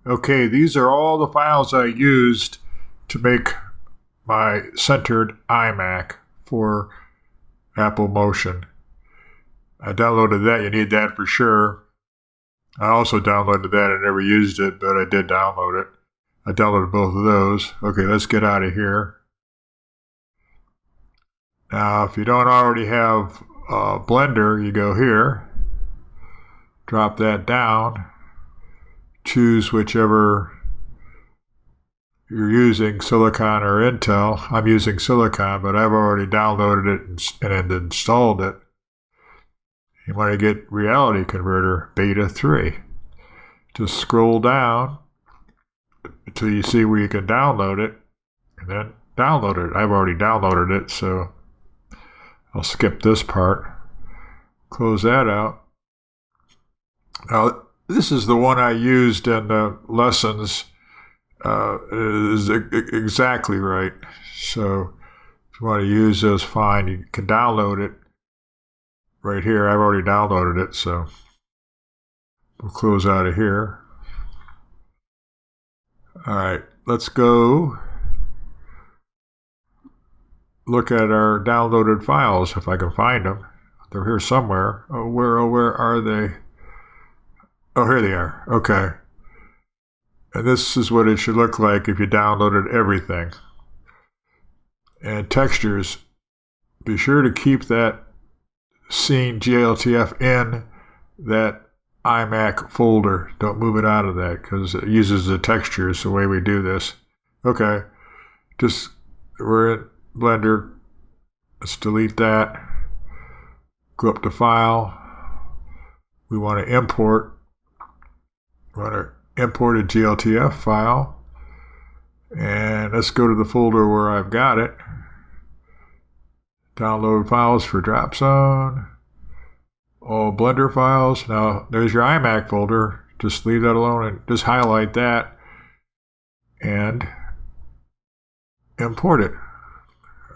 Okay, these are all the files I used to make my centered iMac for Apple Motion. I downloaded that. You need that for sure. I also downloaded that. I never used it, but I did download it. I downloaded both of those. Okay, let's get out of here. Now, if you don't already have Blender, you go here, drop that down, choose whichever you're using, Silicon or Intel. I'm using Silicon, but I've already downloaded it and installed it. You want to get Reality Converter Beta 3. Just scroll down until you see where you can download it, and then download it. I've already downloaded it, so I'll skip this part. Close that out. Now, this is the one I used in the lessons. It is exactly right. So if you want to use this, fine. You can download it right here. I've already downloaded it, so we'll close out of here. All right, let's go look at our downloaded files if I can find them. They're here somewhere. Where are they? Oh, here they are. Okay. And this is what it should look like if you downloaded everything. And textures, be sure to keep that scene gltf in that iMac folder. Don't move it out of that because it uses the textures the way we do this. Okay, we're in Blender. Let's delete that. Go up to File. We want to import. We want to import a gltf file. And let's go to the folder where I've got it. Download files for drop zone. All Blender files. Now, there's your iMac folder. Just leave that alone and just highlight that and import it.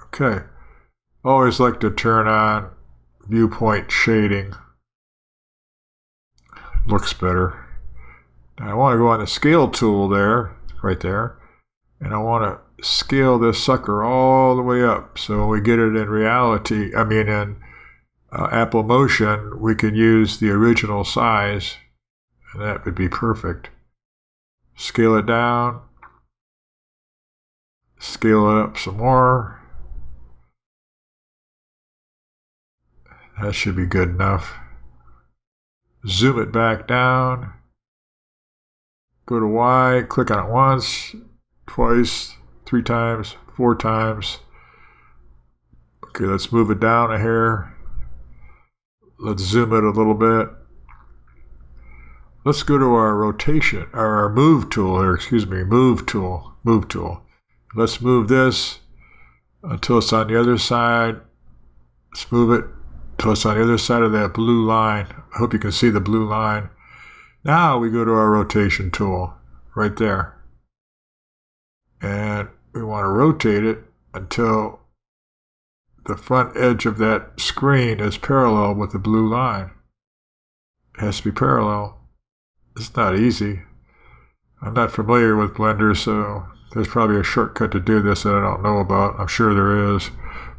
Okay. Always like to turn on viewpoint shading. Looks better. Now I want to go on the scale tool there, right there, and I want to scale this sucker all the way up. So when we get it in reality, in Apple Motion, we can use the original size, and that would be perfect. Scale it down, scale it up some more. That should be good enough. Zoom it back down. Go to Y, click on it once, twice, 3 times, 4 times. Okay, let's move it down a hair. Let's zoom it a little bit. Let's go to our rotation, or our move tool here, move tool. Let's move this until it's on the other side. Let's move it until it's on the other side of that blue line. I hope you can see the blue line. Now we go to our rotation tool, right there. And we want to rotate it until the front edge of that screen is parallel with the blue line. It has to be parallel. It's not easy. I'm not familiar with Blender, so there's probably a shortcut to do this that I don't know about. I'm sure there is.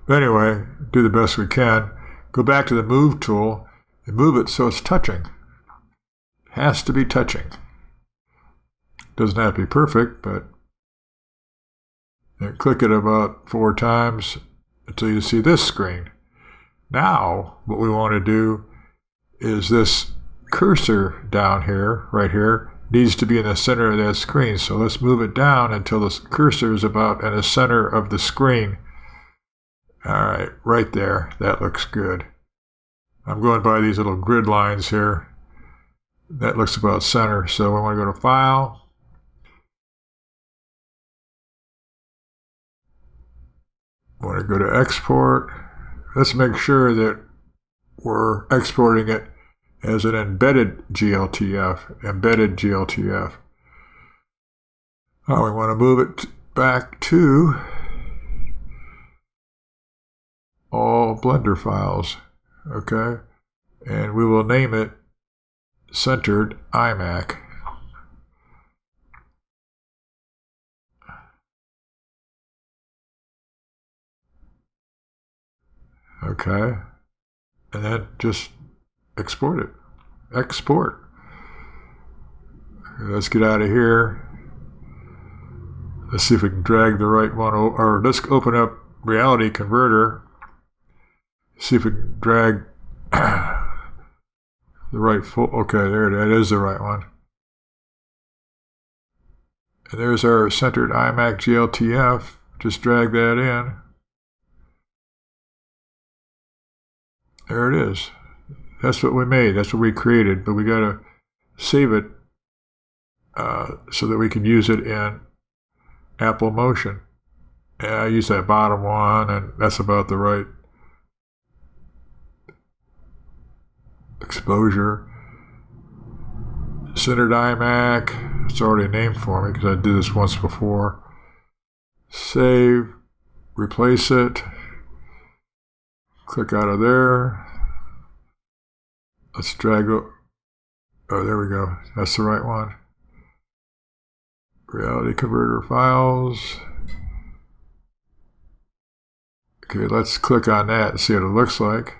But anyway, do the best we can. Go back to the move tool and move it so it's touching. Has to be touching. Doesn't have to be perfect, but and click it about 4 times until you see this screen. Now, what we want to do is this cursor down here, right here, needs to be in the center of that screen. So let's move it down until the cursor is about in the center of the screen. All right, right there. That looks good. I'm going by these little grid lines here. That looks about center. So we want to go to File. We want to go to Export. Let's make sure that we're exporting it as an embedded gltf. We want to move it back to all Blender files. Okay. And we will name it Centered iMac. Okay. And then just export it. Export. Let's get out of here. Let's see if we can drag the right one over. Or let's open up Reality Converter. See if we can drag the right full. Okay, there it is, the right one. And there's our centered iMac gltf. Just drag that in. There it is. That's what we made. That's what we created. But we got to save it so that we can use it in Apple Motion. And I use that bottom one, and that's about the right exposure. Centered iMac. It's already named for me because I did this once before. Save. Replace it. Click out of there. Let's drag it. Oh, there we go. That's the right one. Reality Converter files. Okay, let's click on that and see what it looks like.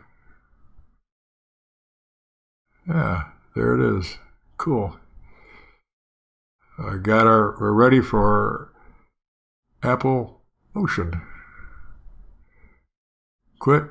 Yeah, there it is. Cool. We're ready for Apple Motion. Quit.